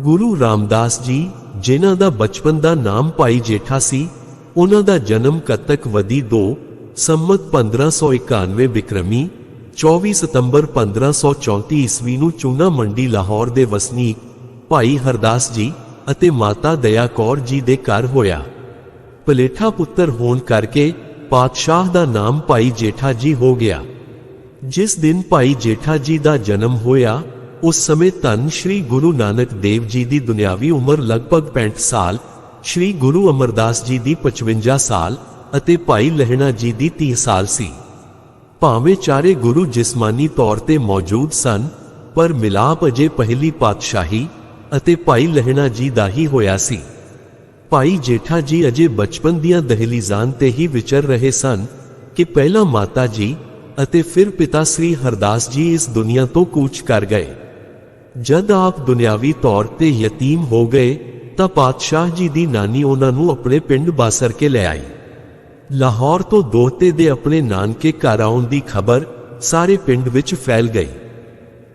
ਗੁਰੂ ਰਾਮਦਾਸ ਜੀ, ਜਿਨ੍ਹਾਂ ਦਾ ਬਚਪਨ ਦਾ ਨਾਮ ਭਾਈ ਜੇਠਾ ਸੀ, ਉਹਨਾਂ ਦਾ ਜਨਮ ਕੱਤਕ ਵਦੀ 2 ਸੰਮਤ 1591 ਬਿਕਰਮੀ 24 ਸਤੰਬਰ 1534 ਈਸਵੀ ਨੂੰ ਚੂਨਾ ਮੰਡੀ ਲਾਹੌਰ ਦੇ ਵਸਨੀਕ ਭਾਈ ਹਰਦਾਸ ਜੀ ਅਤੇ ਮਾਤਾ ਦਇਆ ਕੌਰ ਜੀ ਦੇ ਘਰ ਹੋਇਆ। ਪਲੇਠਾ ਪੁੱਤਰ ਹੋਣ ਕਰਕੇ ਪਾਤਸ਼ਾਹ ਦਾ ਨਾਮ ਭਾਈ ਜੇਠਾ ਜੀ ਹੋ ਗਿਆ। ਜਿਸ ਦਿਨ ਭਾਈ ਜੇਠਾ ਜੀ ਦਾ ਜਨਮ ਹੋਇਆ, ਉਸ ਸਮੇਂ ਧੰਨ ਸ਼੍ਰੀ ਗੁਰੂ ਨਾਨਕ ਦੇਵ ਜੀ ਦੀ ਦੁਨਿਆਵੀ ਉਮਰ ਲਗਭਗ 65 ਸਾਲ, ਸ਼੍ਰੀ ਗੁਰੂ ਅਮਰਦਾਸ ਜੀ ਦੀ 55 ਸਾਲ ਅਤੇ ਭਾਈ ਲਹਿਣਾ ਜੀ ਦੀ 30 ਸਾਲ ਸੀ। ਭਾਵੇਂ ਚਾਰੇ ਗੁਰੂ ਜਿਸਮਾਨੀ ਤੌਰ ਤੇ ਮੌਜੂਦ ਸਨ, ਪਰ ਮਿਲਾਪ ਅਜੇ ਪਹਿਲੀ ਪਾਤਸ਼ਾਹੀ ਅਤੇ ਭਾਈ ਲਹਿਣਾ ਜੀ ਦਾ ਹੀ ਹੋਇਆ ਸੀ। ਭਾਈ ਜੇਠਾ ਜੀ ਅਜੇ ਬਚਪਨ ਦੀਆਂ ਦਹਿਲੀਜ਼ਾਂ ਤੇ ਹੀ ਵਿਚਰ ਰਹੇ ਸਨ ਕਿ ਪਹਿਲਾਂ ਮਾਤਾ ਜੀ ਅਤੇ ਫਿਰ ਪਿਤਾ ਸ੍ਰੀ ਹਰਦਾਸ ਜੀ ਇਸ ਦੁਨੀਆ ਤੋਂ ਕੂਚ ਕਰ ਗਏ। ਜਦ ਆਪ ਦੁਨਿਆਵੀ ਤੌਰ ਤੇ ਯਤੀਮ ਹੋ ਗਏ ਤਾਂ ਪਾਤਸ਼ਾਹ ਜੀ ਦੀ ਨਾਨੀ ਉਹਨਾਂ ਨੂੰ ਆਪਣੇ ਪਿੰਡ ਬਾਸਰ ਕੇ ਲੈ ਆਈ। ਲਾਹੌਰ ਤੋਂ ਦੋਹਤੇ ਦੇ ਆਪਣੇ ਨਾਨਕੇ ਘਰ ਆਉਣ ਦੀ ਖਬਰ ਸਾਰੇ ਪਿੰਡ ਵਿੱਚ ਫੈਲ ਗਈ।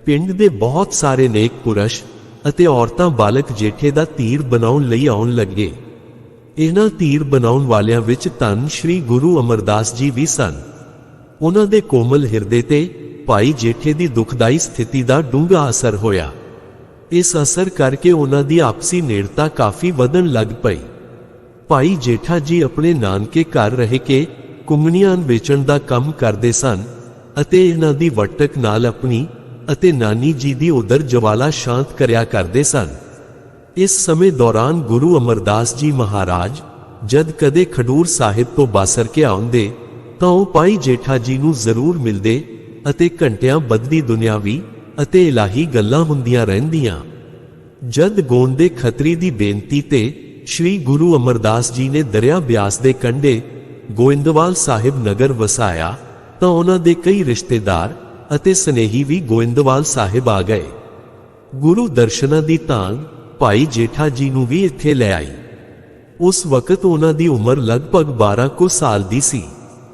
ਪਿੰਡ ਦੇ ਬਹੁਤ ਸਾਰੇ ਨੇਕ ਪੁਰਸ਼ ਅਤੇ ਔਰਤਾਂ ਬਾਲਕ ਜੇਠੇ ਦਾ ਧੀਰ ਬਣਾਉਣ ਲਈ ਆਉਣ ਲੱਗੇ। ਇਹਨਾਂ ਧੀਰ ਬਣਾਉਣ ਵਾਲਿਆਂ ਵਿੱਚ ਧੰਨ ਸ਼੍ਰੀ ਗੁਰੂ ਅਮਰਦਾਸ ਜੀ ਵੀ ਸਨ। ਉਹਨਾਂ ਦੇ ਕੋਮਲ ਹਿਰਦੇ ਤੇ ਭਾਈ ਜੇਠੇ ਦੀ ਦੁਖਦਾਈ ਸਥਿਤੀ ਦਾ ਡੂੰਘਾ ਅਸਰ ਹੋਇਆ। ਇਸ ਅਸਰ ਕਰਕੇ ਉਹਨਾਂ ਦੀ ਆਪਸੀ ਨੇੜਤਾ ਕਾਫੀ ਵਧਣ ਲੱਗ ਪਈ। ਭਾਈ ਜੇਠਾ ਜੀ ਆਪਣੇ ਨਾਨਕੇ ਘਰ ਰਹਿ ਕੇ ਕੁੰਗਣੀਆਂ ਵੇਚਣ ਦਾ ਕੰਮ ਕਰਦੇ ਸਨ ਅਤੇ ਇਹਨਾਂ ਦੀ ਵਟਕ ਨਾਲ ਆਪਣੀ ਅਤੇ ਨਾਨੀ ਜੀ ਦੀ ਉਦਰ ਜਵਾਲਾ ਸ਼ਾਂਤ ਕਰਿਆ ਕਰਦੇ ਸਨ। ਇਸ ਸਮੇਂ ਦੌਰਾਨ ਗੁਰੂ ਅਮਰਦਾਸ ਜੀ ਮਹਾਰਾਜ ਜਦ ਕਦੇ ਖਡੂਰ ਸਾਹਿਬ ਤੋਂ ਬਾਸਰ ਕੇ ਆਉਂਦੇ ਤਾਂ ਉਹ ਭਾਈ ਜੇਠਾ ਜੀ ਨੂੰ ਜ਼ਰੂਰ ਮਿਲਦੇ ਅਤੇ ਘੰਟਿਆਂ ਬੱਧੀ ਦੁਨਿਆਵੀ ਅਤੇ ਇਲਾਹੀ ਗੱਲਾਂ ਹੁੰਦੀਆਂ ਰਹਿੰਦੀਆਂ। ਜਦ ਗੋਂਦੇ ਖੱਤਰੀ ਦੀ ਬੇਨਤੀ ਤੇ ਸ਼੍ਰੀ ਗੁਰੂ ਅਮਰਦਾਸ ਜੀ ਨੇ ਦਰਿਆ ਬਿਆਸ ਦੇ ਕੰਢੇ ਗੋਇੰਦਵਾਲ ਸਾਹਿਬ ਨਗਰ ਵਸਾਇਆ ਤਾਂ ਉਹਨਾਂ ਦੇ ਕਈ ਰਿਸ਼ਤੇਦਾਰ ਅਤੇ ਸਨੇਹੀ ਵੀ ਗੋਇੰਦਵਾਲ ਸਾਹਿਬ ਆ ਗਏ। ਗੁਰੂ ਦਰਸ਼ਨਾਂ ਦੀ ਤਾਂਘ ਭਾਈ ਜੇਠਾ ਜੀ ਨੂੰ ਵੀ ਇੱਥੇ ਲੈ ਆਈ। ਉਸ ਵਕਤ ਉਹਨਾਂ ਦੀ ਉਮਰ ਲਗਭਗ 12 ਕੁ ਸਾਲ ਦੀ ਸੀ।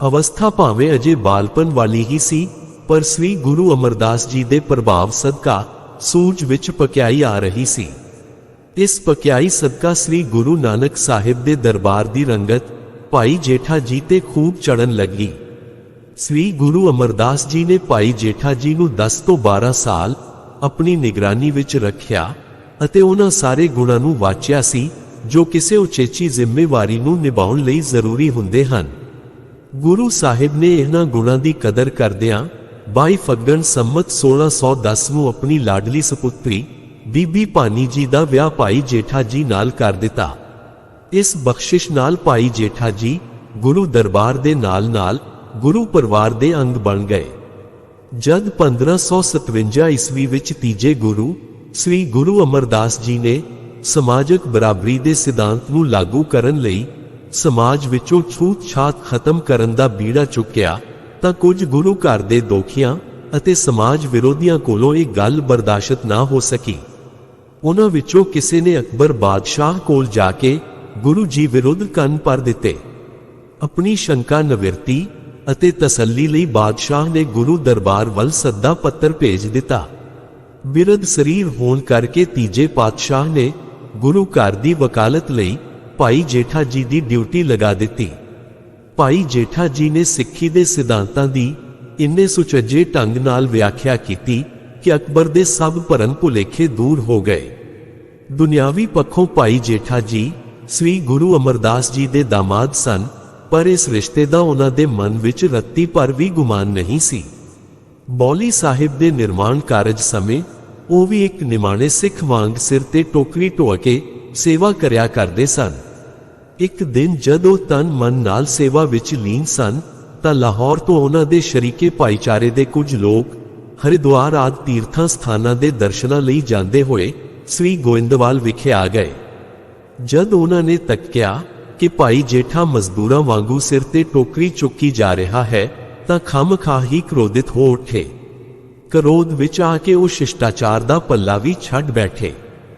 ਅਵਸਥਾ ਭਾਵੇਂ ਅਜੇ ਬਾਲਪਨ ਵਾਲੀ ਹੀ ਸੀ, ਪਰ ਸ੍ਰੀ ਗੁਰੂ ਅਮਰਦਾਸ ਜੀ ਦੇ ਪ੍ਰਭਾਵ ਸਦਕਾ ਸੂਝ ਵਿੱਚ ਪਕਿਆਈ ਆ ਰਹੀ ਸੀ। ਇਸ ਪਕਿਆਈ ਸਦਕਾ ਸ੍ਰੀ ਗੁਰੂ ਨਾਨਕ ਸਾਹਿਬ ਦੇ ਦਰਬਾਰ ਦੀ ਰੰਗਤ ਭਾਈ ਜੇਠਾ ਜੀ ਤੇ ਖੂਬ ਚੜਨ ਲੱਗੀ। ਸ੍ਰੀ ਗੁਰੂ ਅਮਰਦਾਸ ਜੀ ਨੇ ਭਾਈ ਜੇਠਾ ਜੀ ਨੂੰ 10 ਤੋਂ 12 ਸਾਲ ਆਪਣੀ ਨਿਗਰਾਨੀ ਵਿੱਚ ਰੱਖਿਆ ਅਤੇ ਉਹਨਾਂ ਸਾਰੇ ਗੁਣਾਂ ਨੂੰ ਵਾਚਿਆ ਸੀ ਜੋ ਕਿਸੇ ਉਚੇਚੀ ਜ਼ਿੰਮੇਵਾਰੀ ਨੂੰ ਨਿਭਾਉਣ ਲਈ ਜ਼ਰੂਰੀ ਹੁੰਦੇ ਹਨ। ਗੁਰੂ ਸਾਹਿਬ ਨੇ ਇਹਨਾਂ ਗੁਣਾਂ ਦੀ ਕਦਰ ਕਰਦਿਆਂ 22 ਫੱਗਣ ਸੰਮਤ 1610 ਨੂੰ ਆਪਣੀ ਲਾਡਲੀ ਸਪੁੱਤਰੀ ਬੀਬੀ ਭਾਨੀ ਜੀ ਦਾ ਵਿਆਹ ਭਾਈ ਜੇਠਾ ਜੀ ਨਾਲ ਕਰ ਦਿੱਤਾ। ਇਸ ਬਖਸ਼ਿਸ਼ ਨਾਲ ਭਾਈ ਜੇਠਾ ਜੀ ਗੁਰੂ ਦਰਬਾਰ ਦੇ ਨਾਲ-ਨਾਲ ਗੁਰੂ ਪਰਿਵਾਰ ਦੇ ਅੰਗ ਬਣ ਗਏ। ਜਦ 1557 ਈਸਵੀ ਵਿੱਚ ਤੀਜੇ ਗੁਰੂ ਸ੍ਰੀ ਗੁਰੂ ਅਮਰਦਾਸ ਜੀ ਨੇ ਸਮਾਜਿਕ ਬਰਾਬਰੀ ਦੇ ਸਿਧਾਂਤ ਨੂੰ ਲਾਗੂ ਕਰਨ ਲਈ ਸਮਾਜ ਵਿੱਚੋਂ ਛੂਤ-ਛਾਤ ਖਤਮ ਕਰਨ ਦਾ ਬੀੜਾ ਚੁੱਕਿਆ ਤਾਂ ਕੁਝ ਗੁਰੂ ਘਰ ਦੇ ਦੋਖੀਆਂ ਅਤੇ ਸਮਾਜ ਵਿਰੋਧੀਆਂ ਕੋਲੋਂ ਇਹ ਗੱਲ ਬਰਦਾਸ਼ਤ ਨਾ ਹੋ ਸਕੀ। ਉਹਨਾਂ ਵਿੱਚੋਂ ਕਿਸੇ ਨੇ ਅਕਬਰ ਬਾਦਸ਼ਾਹ ਕੋਲ ਜਾ ਕੇ ਗੁਰੂ ਜੀ ਵਿਰੁੱਧ ਕੰਨ ਭਰ ਦਿੱਤੇ। ਆਪਣੀ ਸ਼ੰਕਾ ਨਿਵਰਤੀ ਅਤੇ ਤਸੱਲੀ ਲਈ ਬਾਦਸ਼ਾਹ ਨੇ ਗੁਰੂ ਦਰਬਾਰ ਵੱਲ ਸੱਦਾ ਪੱਤਰ ਭੇਜ ਦਿੱਤਾ। ਬਿਰਧ ਸਰੀਰ ਹੋਣ ਕਰਕੇ ਤੀਜੇ ਪਾਤਸ਼ਾਹ ਨੇ ਗੁਰੂ ਘਰ ਦੀ ਵਕਾਲਤ ਲਈ ਭਾਈ ਜੇਠਾ ਜੀ ਦੀ ਡਿਊਟੀ ਲਗਾ ਦਿੱਤੀ। ਭਾਈ ਜੇਠਾ ਜੀ ਨੇ ਸਿੱਖੀ ਦੇ ਸਿਧਾਂਤਾਂ ਦੀ ਇੰਨੇ ਸੁਚੱਜੇ ਢੰਗ ਨਾਲ ਵਿਆਖਿਆ ਕੀਤੀ ਕਿ ਅਕਬਰ ਦੇ ਸਭ ਭਰਮ ਭੁਲੇਖੇ ਦੂਰ ਹੋ ਗਏ। ਦੁਨਿਆਵੀ ਪੱਖੋਂ ਭਾਈ ਜੇਠਾ ਜੀ ਸ੍ਰੀ ਗੁਰੂ ਅਮਰਦਾਸ ਜੀ ਦੇ ਦਾਮਾਦ ਸਨ, ਪਰ ਇਸ ਰਿਸ਼ਤੇ ਦਾ ਉਹਨਾਂ ਦੇ ਮਨ ਵਿੱਚ ਰੱਤੀ ਭਰ ਵੀ ਗੁਮਾਨ ਨਹੀਂ ਸੀ। ਬੌਲੀ ਸਾਹਿਬ ਦੇ ਨਿਰਮਾਣ ਕਾਰਜ ਸਮੇਂ ਉਹ ਵੀ ਇੱਕ ਨਿਮਾਣੇ ਸਿੱਖ ਵਾਂਗ ਸਿਰ ਤੇ ਟੋਕਰੀ ਢੋਅ ਕੇ ਸੇਵਾ ਕਰਿਆ ਕਰਦੇ ਸਨ। ਇੱਕ ਦਿਨ ਜਦ ਉਹ ਤਨ ਮਨ ਨਾਲ ਸੇਵਾ ਵਿੱਚ ਲੀਨ ਸਨ ਤਾਂ ਲਾਹੌਰ ਤੋਂ ਉਹਨਾਂ ਦੇ ਸ਼ਰੀਕੇ ਭਾਈਚਾਰੇ ਦੇ ਕੁਝ ਲੋਕ ਹਰਿਦੁਆਰ ਆਦਿ ਤੀਰਥਾਂ ਸਥਾਨਾਂ ਦੇ ਦਰਸ਼ਨਾਂ ਲਈ ਜਾਂਦੇ ਹੋਏ ਸ੍ਰੀ ਗੋਇੰਦਵਾਲ ਵਿਖੇ ਆ ਗਏ। ਜਦ ਉਹਨਾਂ ਨੇ ਤੱਕਿਆ ਕਿ ਭਾਈ ਜੇਠਾ ਮਜ਼ਦੂਰਾਂ ਵਾਂਗੂ ਸਿਰ ਤੇ ਟੋਕਰੀ ਚੁੱਕੀ ਜਾ ਰਿਹਾ ਹੈ ਤਾਂ ਖਾਮਖਾਹ ਹੀ ਕ੍ਰੋਧਿਤ ਹੋ ਉੱਠੇ। ਕ੍ਰੋਧ ਵਿੱਚ ਆ ਕੇ ਉਹ ਸ਼ਿਸ਼ਟਾਚਾਰ ਦਾ ਪੱਲਾ ਵੀ ਛੱਡ ਬੈਠੇ।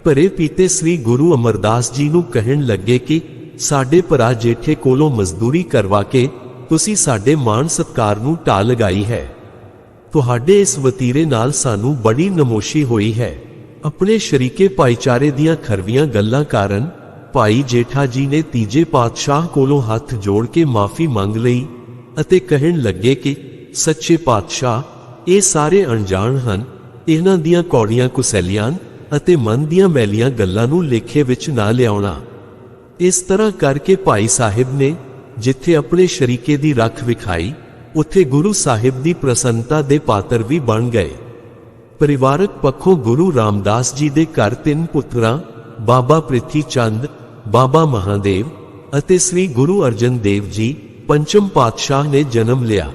ਭਰੇ ਪੀਤੇ ਸ੍ਰੀ ਗੁਰੂ ਅਮਰਦਾਸ ਜੀ ਨੂੰ ਕਹਿਣ ਲੱਗੇ ਕਿ ਸਾਡੇ ਭਰਾ ਜੇਠੇ ਕੋਲੋਂ ਮਜ਼ਦੂਰੀ ਕਰਵਾ ਕੇ ਤੁਸੀਂ ਸਾਡੇ ਮਾਣ ਸਤਕਾਰ ਨੂੰ ਢਾਹ ਲਗਾਈ ਹੈ। ਤੁਹਾਡੇ ਇਸ ਵਤੀਰੇ ਨਾਲ ਸਾਨੂੰ ਬੜੀ ਨਮੋਸ਼ੀ ਹੋਈ ਹੈ। ਆਪਣੇ ਸ਼ਰੀਕੇ ਭਾਈਚਾਰੇ ਦੀਆਂ ਖਰਵੀਆਂ ਗੱਲਾਂ ਕਾਰਨ ਭਾਈ ਜੇਠਾ ਜੀ ਨੇ ਤੀਜੇ ਪਾਤਸ਼ਾਹ ਕੋਲੋਂ ਹੱਥ ਜੋੜ ਕੇ ਮਾਫੀ ਮੰਗ ਲਈ ਅਤੇ ਕਹਿਣ ਲੱਗੇ ਕਿ ਸੱਚੇ ਪਾਤਸ਼ਾਹ, ਇਹ ਸਾਰੇ ਅਣਜਾਣ ਹਨ, ਇਹਨਾਂ ਦੀਆਂ ਕੌੜੀਆਂ ਕੁਸੈਲੀਆਂ ਅਤੇ ਮਨ ਦੀਆਂ ਮੈਲੀਆਂ ਗੱਲਾਂ ਨੂੰ ਲੇਖੇ ਵਿੱਚ ਨਾ ਲਿਆਉਣਾ। ਇਸ ਤਰ੍ਹਾਂ ਕਰਕੇ ਭਾਈ ਸਾਹਿਬ ਨੇ ਜਿੱਥੇ ਆਪਣੇ ਸ਼ਰੀਕੇ ਦੀ ਰੱਖ ਵਿਖਾਈ, ਉੱਥੇ ਗੁਰੂ ਸਾਹਿਬ ਦੀ ਪ੍ਰਸੰਨਤਾ ਦੇ ਪਾਤਰ ਵੀ ਬਣ ਗਏ। ਪਰਿਵਾਰਕ ਪੱਖੋਂ ਗੁਰੂ ਰਾਮਦਾਸ ਜੀ ਦੇ ਘਰ 3 ਪੁੱਤਰਾਂ ਬਾਬਾ ਪ੍ਰਿਥੀ ਚੰਦ, ਬਾਬਾ ਮਹਾਦੇਵ ਅਤੇ ਸ੍ਰੀ ਗੁਰੂ ਅਰਜਨ ਦੇਵ ਜੀ ਪੰਚਮ ਪਾਤਸ਼ਾਹ ਨੇ ਜਨਮ ਲਿਆ।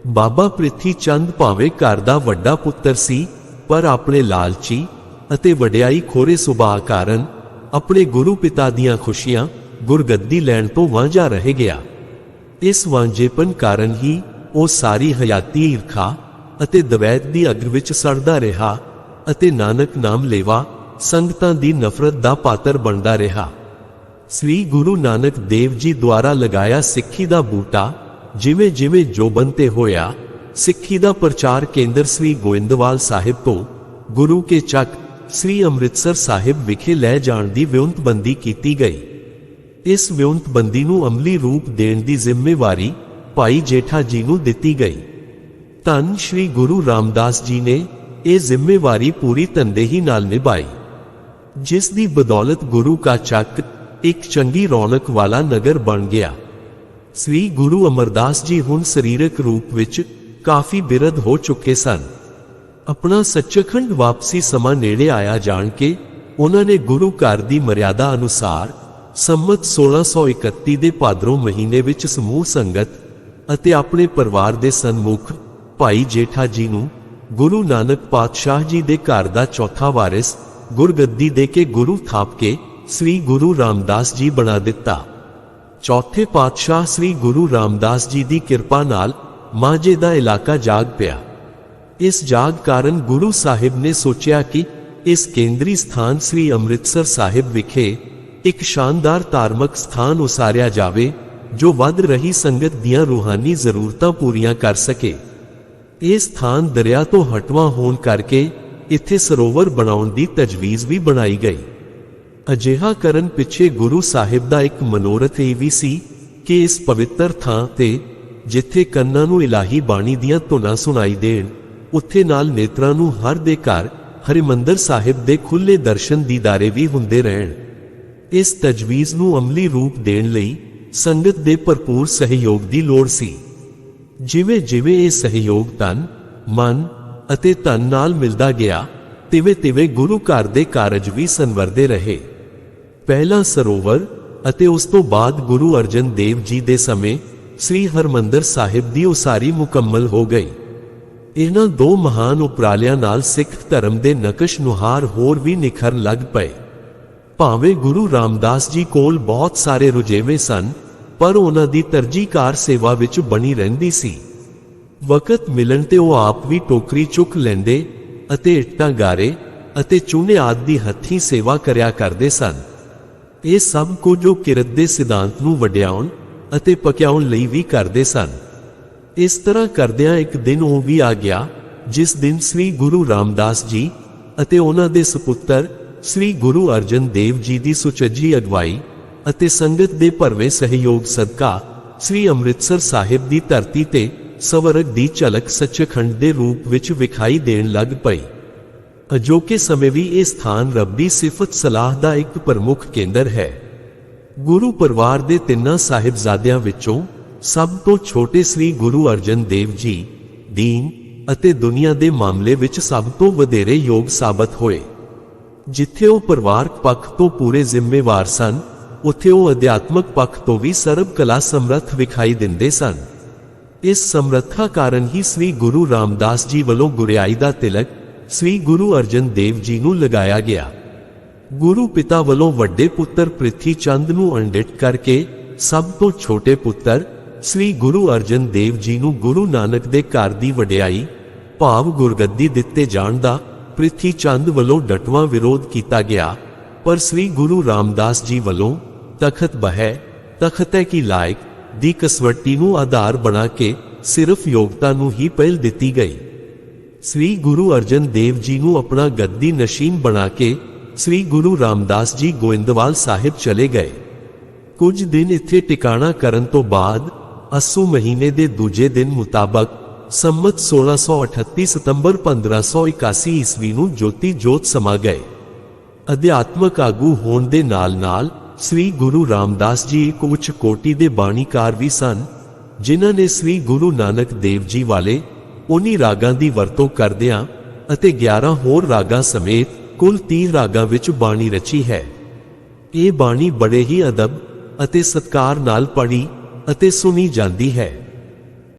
ਬਾਬਾ ਪ੍ਰਿਥੀ ਚੰਦ ਭਾਵੇਂ ਘਰ ਦਾ ਵੱਡਾ ਪੁੱਤਰ ਸੀ, ਪਰ ਆਪਣੇ ਲਾਲਚੀ ਅਤੇ ਵਡਿਆਈ ਖੋਰੇ ਸੁਭਾਅ ਕਾਰਨ ਆਪਣੇ ਗੁਰੂ ਪਿਤਾ ਦੀਆਂ ਖੁਸ਼ੀਆਂ ਗੁਰਗੱਦੀ ਲੈਣ ਤੋਂ ਵਾਂਝਾ ਰਹਿ ਗਿਆ। ਇਸ ਵਾਂਝੇਪਨ ਕਾਰਨ ਹੀ ਉਹ ਸਾਰੀ ਹਯਾਤੀ ਈਰਖਾ ਅਤੇ ਦਵੈਤ ਦੀ ਅੱਗ ਵਿੱਚ ਸੜਦਾ ਰਿਹਾ ਅਤੇ ਨਾਨਕ ਨਾਮ ਲੇਵਾ ਸੰਗਤਾਂ ਦੀ ਨਫ਼ਰਤ ਦਾ ਪਾਤਰ ਬਣਦਾ ਰਿਹਾ। ਸ੍ਰੀ ਗੁਰੂ ਨਾਨਕ ਦੇਵ ਜੀ ਦੁਆਰਾ ਲਗਾਇਆ ਸਿੱਖੀ ਦਾ ਬੂਟਾ ਜਿਵੇਂ ਜਿਵੇਂ ਜੋਬਨ ਤੇ ਹੋਇਆ, ਸਿੱਖੀ ਦਾ ਪ੍ਰਚਾਰ ਕੇਂਦਰ ਸ੍ਰੀ ਗੋਇੰਦਵਾਲ ਸਾਹਿਬ ਤੋਂ ਗੁਰੂ ਕੇ ਚੱਕ ਸ੍ਰੀ ਅੰਮ੍ਰਿਤਸਰ ਸਾਹਿਬ ਵਿਖੇ ਲੈ ਜਾਣ ਦੀ ਵਿਉਂਤਬੰਦੀ ਕੀਤੀ ਗਈ। ਇਸ ਵਿਉਂਤਬੰਦੀ ਨੂੰ ਅਮਲੀ ਰੂਪ ਦੇਣ ਦੀ ਜ਼ਿੰਮੇਵਾਰੀ ਭਾਈ ਜੇਠਾ ਜੀ ਨੂੰ ਦਿੱਤੀ ਗਈ। ਧੰਨ ਸ਼੍ਰੀ ਗੁਰੂ ਰਾਮਦਾਸ ਜੀ ਨੇ ਇਹ ਜ਼ਿੰਮੇਵਾਰੀ ਪੂਰੀ ਤਨਦੇਹੀ ਨਾਲ ਨਿਭਾਈ, ਜਿਸ ਦੀ ਬਦੌਲਤ ਗੁਰੂ ਕਾ ਚੱਕ ਇੱਕ ਚੰਗੀ ਰੌਣਕ ਵਾਲਾ ਨਗਰ ਬਣ ਗਿਆ। ਸ੍ਰੀ ਗੁਰੂ ਅਮਰਦਾਸ ਜੀ ਹੁਣ ਸਰੀਰਕ ਰੂਪ ਵਿੱਚ ਕਾਫੀ ਬਿਰਧ ਹੋ ਚੁੱਕੇ ਸਨ। ਆਪਣਾ ਸੱਚਖੰਡ ਵਾਪਸੀ ਸਮਾਂ ਨੇੜੇ ਆਇਆ ਜਾਣ ਕੇ ਉਹਨਾਂ ਨੇ ਗੁਰੂ ਘਰ ਦੀ ਮਰਿਆਦਾ ਅਨੁਸਾਰ ਸੰਮਤ 1631 ਦੇ ਭਾਦਰੋਂ ਮਹੀਨੇ ਵਿੱਚ ਸਮੂਹ ਸੰਗਤ ਅਤੇ ਆਪਣੇ ਪਰਿਵਾਰ ਦੇ ਸਨਮੁਖ ਭਾਈ ਜੇਠਾ ਜੀ ਨੂੰ ਗੁਰੂ ਨਾਨਕ ਪਾਤਸ਼ਾਹ ਜੀ ਦੇ ਘਰ ਦਾ ਚੌਥਾ ਵਾਰਿਸ ਗੁਰਗੱਦੀ ਦੇ ਕੇ ਗੁਰੂ ਥਾਪ ਕੇ ਸ੍ਰੀ ਗੁਰੂ ਰਾਮਦਾਸ ਜੀ ਬਣਾ ਦਿੱਤਾ। ਚੌਥੇ ਪਾਤਸ਼ਾਹ ਸ੍ਰੀ ਗੁਰੂ ਰਾਮਦਾਸ ਜੀ ਦੀ ਕਿਰਪਾ ਨਾਲ ਮਾਝੇ ਦਾ ਇਲਾਕਾ ਜਾਗ ਪਿਆ। ਇਸ ਜਾਗ ਕਾਰਨ ਗੁਰੂ ਸਾਹਿਬ ਨੇ ਸੋਚਿਆ ਕਿ ਇਸ ਕੇਂਦਰੀ ਸਥਾਨ ਸ੍ਰੀ ਅੰਮ੍ਰਿਤਸਰ ਸਾਹਿਬ ਵਿਖੇ ਇੱਕ ਸ਼ਾਨਦਾਰ ਧਾਰਮਿਕ ਸਥਾਨ ਉਸਾਰਿਆ ਜਾਵੇ ਜੋ ਵੱਧ ਰਹੀ ਸੰਗਤ ਦੀਆਂ ਰੂਹਾਨੀ ਜ਼ਰੂਰਤਾਂ ਪੂਰੀਆਂ ਕਰ ਸਕੇ। ਇਹ ਸਥਾਨ ਦਰਿਆ ਤੋਂ ਹਟਵਾਂ ਹੋਣ ਕਰਕੇ ਇੱਥੇ ਸਰੋਵਰ ਬਣਾਉਣ ਦੀ ਤਜਵੀਜ਼ ਵੀ ਬਣਾਈ ਗਈ। ਅਜਿਹਾ ਕਰਨ ਪਿੱਛੇ ਗੁਰੂ ਸਾਹਿਬ ਦਾ ਇੱਕ ਮਨੋਰਥ ਇਹ ਵੀ ਸੀ ਕਿ ਇਸ ਪਵਿੱਤਰ ਥਾਂ ਤੇ ਜਿੱਥੇ ਕੰਨਾਂ ਨੂੰ ਇਲਾਹੀ ਬਾਣੀ ਦੀਆਂ ਧੁਨਾਂ ਸੁਣਾਈ ਦੇਣ, ਉੱਥੇ ਨਾਲ ਨੇਤਰਾਂ ਨੂੰ ਹਰ ਦੇ ਘਰ ਹਰਿਮੰਦਰ ਸਾਹਿਬ ਦੇ ਖੁੱਲੇ ਦਰਸ਼ਨ ਦੀਦਾਰੇ ਵੀ ਹੁੰਦੇ ਰਹਿਣ। ਇਸ ਤਜਵੀਜ਼ ਨੂੰ ਅਮਲੀ ਰੂਪ ਦੇਣ ਲਈ ਸੰਗਤ ਦੇ ਭਰਪੂਰ ਸਹਿਯੋਗ ਦੀ ਲੋੜ ਸੀ। ਜਿਵੇਂ ਜਿਵੇਂ ਇਹ ਸਹਿਯੋਗ ਤਨ, ਮਨ ਅਤੇ ਧਨ ਨਾਲ ਮਿਲਦਾ ਗਿਆ, ਤਿਵੇਂ ਤਿਵੇਂ ਗੁਰੂ ਘਰ ਦੇ ਕਾਰਜ ਵੀ ਸੰਵਰਦੇ ਰਹੇ। ਪਹਿਲਾ ਸਰੋਵਰ ਅਤੇ ਉਸ ਤੋਂ ਬਾਅਦ ਗੁਰੂ ਅਰਜਨ ਦੇਵ ਜੀ ਦੇ ਸਮੇਂ ਸ੍ਰੀ ਹਰਮੰਦਰ ਸਾਹਿਬ ਦੀ ਉਸਾਰੀ ਮੁਕੰਮਲ ਹੋ ਗਈ। ਇਹਨਾਂ ਦੋ ਮਹਾਨ ਉਪਰਾਲਿਆਂ ਨਾਲ ਸਿੱਖ ਧਰਮ ਦੇ ਨਕਸ਼ ਨੁਹਾਰ ਹੋਰ ਵੀ ਨਿਖਰਨ ਲੱਗ ਪਏ। ਭਾਵੇਂ ਗੁਰੂ ਰਾਮਦਾਸ ਜੀ ਕੋਲ ਬਹੁਤ ਸਾਰੇ ਰੁਝੇਵੇਂ ਸਨ, ਪਰ ਉਹਨਾਂ ਦੀ ਤਰਜੀਹਕਾਰ ਸੇਵਾ ਵਿੱਚ ਬਣੀ ਰਹਿੰਦੀ ਸੀ। ਵਕਤ ਮਿਲਣ ਤੇ ਉਹ ਆਪ ਵੀ ਟੋਕਰੀ ਚੁੱਕ ਲੈਂਦੇ ਅਤੇ ਇੱਟਾਂ ਗਾਰੇ ਅਤੇ ਚੂਨੇ ਆਦਿ ਦੀ ਹੱਥੀਂ ਸੇਵਾ ਕਰਿਆ ਕਰਦੇ ਸਨ। ਇਹ ਸਭ ਕੁਝ ਉਹ ਕਿਰਤ ਦੇ ਸਿਧਾਂਤ ਨੂੰ ਵਡਿਆਉਣ ਅਤੇ ਪਕਿਆਉਣ ਲਈ ਵੀ ਕਰਦੇ ਸਨ। ਇਸ ਤਰ੍ਹਾਂ ਕਰਦਿਆਂ ਇੱਕ ਦਿਨ ਉਹ ਵੀ ਆ ਗਿਆ ਜਿਸ ਦਿਨ ਸ੍ਰੀ ਗੁਰੂ ਰਾਮਦਾਸ ਜੀ ਅਤੇ ਉਹਨਾਂ ਦੇ ਸੁਪੁੱਤਰ ਸ੍ਰੀ ਗੁਰੂ ਅਰਜਨ ਦੇਵ ਜੀ ਦੀ ਸੁਚੱਜੀ ਅਗਵਾਈ ਅਤੇ ਸੰਗਤ ਦੇ ਭਰਵੇਂ ਸਹਿਯੋਗ ਸਦਕਾ ਸ੍ਰੀ ਅੰਮ੍ਰਿਤਸਰ ਸਾਹਿਬ ਦੀ ਧਰਤੀ ਤੇ ਸਵਰਗ ਦੀ ਝਲਕ ਸੱਚਖੰਡ ਦੇ ਰੂਪ ਵਿੱਚ ਵਿਖਾਈ ਦੇਣ ਲੱਗ ਪਈ। ਅਜੋਕੇ ਸਮੇਂ ਵੀ ਇਹ ਸਥਾਨ ਰੱਬੀ ਸਿਫਤ ਸਲਾਹ ਦਾ ਇੱਕ ਪ੍ਰਮੁੱਖ ਕੇਂਦਰ ਹੈ। ਗੁਰੂ ਪਰਿਵਾਰ ਦੇ ਤਿੰਨਾਂ ਸਾਹਿਬਜ਼ਾਦਿਆਂ ਵਿੱਚੋਂ ਸਭ ਤੋਂ ਛੋਟੇ ਸ੍ਰੀ ਗੁਰੂ ਅਰਜਨ ਦੇਵ ਜੀ ਦੀਨ ਅਤੇ ਦੁਨੀਆ ਦੇ ਮਾਮਲੇ ਵਿੱਚ ਸਭ ਤੋਂ ਵਧੇਰੇ ਯੋਗ ਸਾਬਤ ਹੋਏ। ਜਿੱਥੇ ਉਹ ਪਰਿਵਾਰਕ ਪੱਖ ਤੋਂ ਪੂਰੇ ਜ਼ਿੰਮੇਵਾਰ ਸਨ, ਉੱਥੇ ਉਹ ਅਧਿਆਤਮਕ ਪੱਖ ਤੋਂ ਵੀ ਸਰਬ ਕਲਾ ਸਮਰੱਥ ਵਿਖਾਈ ਦਿੰਦੇ ਸਨ। ਇਸ ਸਮਰੱਥਾ ਕਾਰਨ ਹੀ ਸ੍ਰੀ ਗੁਰੂ ਰਾਮਦਾਸ ਜੀ ਵੱਲੋਂ ਗੁਰਿਆਈ ਦਾ ਤਿਲਕ ਸ੍ਰੀ ਗੁਰੂ ਅਰਜਨ ਦੇਵ ਜੀ ਨੂੰ ਲਗਾਇਆ ਗਿਆ। ਗੁਰੂ ਪਿਤਾ ਵੱਲੋਂ ਵੱਡੇ ਪੁੱਤਰ ਪ੍ਰਿਥੀ ਚੰਦ ਨੂੰ ਅਣਡਿੱਠ ਕਰਕੇ ਸਭ ਤੋਂ ਛੋਟੇ ਪੁੱਤਰ ਸ੍ਰੀ ਗੁਰੂ ਅਰਜਨ ਦੇਵ ਜੀ ਨੂੰ ਗੁਰੂ ਨਾਨਕ ਦੇ ਘਰ ਦੀ ਵਡਿਆਈ ਭਾਵ ਗੁਰਗੱਦੀ ਦਿੱਤੇ ਜਾਣ ਦਾ ਪ੍ਰਿਥੀ ਚੰਦ ਵੱਲੋਂ ਡਟਵਾਂ ਵਿਰੋਧ ਕੀਤਾ ਗਿਆ, ਪਰ ਸ੍ਰੀ ਗੁਰੂ ਰਾਮਦਾਸ ਜੀ ਵੱਲੋਂ ਤਖਤ ਬਹਿ ਤਖਤੈ ਕੀ ਲਾਇਕ ਦੀ ਕਸਵੱਟੀ ਨੂੰ ਆਧਾਰ ਬਣਾ ਕੇ ਸਿਰਫ ਯੋਗਤਾ ਨੂੰ ਹੀ ਪਹਿਲ ਦਿੱਤੀ ਗਈ। ਸ੍ਰੀ ਗੁਰੂ ਅਰਜਨ ਦੇਵ ਜੀ ਨੂੰ ਆਪਣਾ ਗੱਦੀ ਨਸ਼ੀਨ ਬਣਾ ਕੇ ਸ੍ਰੀ ਗੁਰੂ ਰਾਮਦਾਸ ਜੀ ਗੋਇੰਦਵਾਲ ਸਾਹਿਬ ਚਲੇ ਗਏ। ਕੁਝ ਦਿਨ ਇੱਥੇ ਟਿਕਾਣਾ ਕਰਨ ਤੋਂ ਬਾਅਦ ਅੱਸੂ ਮਹੀਨੇ ਦੇ ਦੂਜੇ ਦਿਨ ਮੁਤਾਬਕ ਸੰਮਤ 1638 ਸਤੰਬਰ 1581 ਈਸਵੀ ਨੂੰ ਜੋਤੀ ਜੋਤ ਸਮਾ ਗਏ। ਅਧਿਆਤਮਕ ਆਗੂ ਹੋਣ ਦੇ ਨਾਲ-ਨਾਲ ਸ੍ਰੀ ਗੁਰੂ ਰਾਮਦਾਸ ਜੀ ਇੱਕ ਉੱਚ ਕੋਟੀ ਦੇ ਬਾਣੀਕਾਰ ਵੀ ਸਨ, ਜਿਨ੍ਹਾਂ ਨੇ ਸ੍ਰੀ ਗੁਰੂ ਨਾਨਕ ਦੇਵ ਜੀ ਵਾਲੇ ਉਨੀ ਰਾਗਾਂ ਦੀ ਵਰਤੋਂ ਕਰਦਿਆਂ ਅਤੇ 11 ਹੋਰ ਰਾਗਾਂ ਸਮੇਤ ਕੁੱਲ 30 ਰਾਗਾਂ ਵਿੱਚ ਬਾਣੀ ਰਚੀ ਹੈ। ਇਹ ਬਾਣੀ ਬੜੇ ਹੀ ਅਦਬ ਅਤੇ ਸਤਿਕਾਰ ਨਾਲ ਪੜ੍ਹੀ ਅਤੇ ਸੁਣੀ ਜਾਂਦੀ ਹੈ।